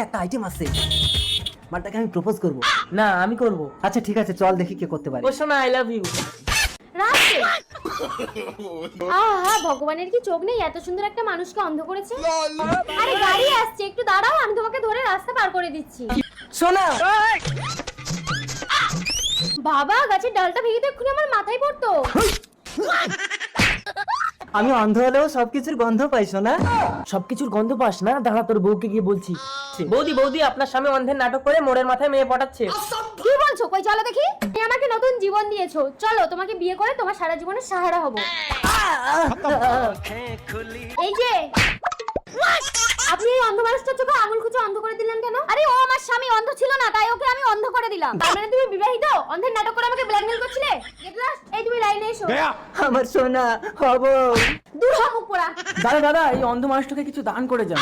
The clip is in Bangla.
একটা আইটেম আছে, মালটাকে আমি প্রপোজ করব। না আমি করব। আচ্ছা ঠিক আছে, চল দেখি কে করতে পারে। ও শোনা, আই লাভ ইউ। রাস্তে আহা, ভগবানের কি চোখ নেই, এত সুন্দর একটা মানুষকে অন্ধ করেছে। আরে গাড়ি আসছে, একটু দাঁড়াও, আমি তোমাকে ধরে রাস্তা পার করে দিচ্ছি। শোনা, বাবা, গাছের ডালটা ভেঙে তো এক্ষুনি আমার মাথায় পড়তো। আমি অন্ধ হলেও সবকিছুর গন্ধ পাই শোনা। সবকিছুর গন্ধ পাস না? দাঁড়া, তোর বউকে গিয়ে বলছি। বৌদি বৌদি, আপনার স্বামী অন্ধের নাটক করে মোড়ের মাথায় মেয়ে পটাচ্ছে। কি বলছো? কই চলো দেখি। তুমি আমাকে নতুন জীবন দিয়েছো, চলো তোমাকে বিয়ে করে তোমার সারা জীবনের সাহারা হব। এই যে আপনি এই অন্ধ মানুষটার চোখে আঙুল খুঁজে অন্ধ করে দিলেন কেন? আরে ও আমার স্বামী অন্ধ ছিল না, তাই ওকে আমি অন্ধ করে দিলাম। তার মানে তুমি বিবাহিত? অন্ধের নাটক করে আমাকে ব্ল্যাকমেল করছিলে? দেখলাস? এই তুমি লাইনে এসো। আমার সোনা হব। দূর হ মুখ পোড়া। দাদা দাদা, এই অন্ধ মানুষটাকে কিছু দান করে যান।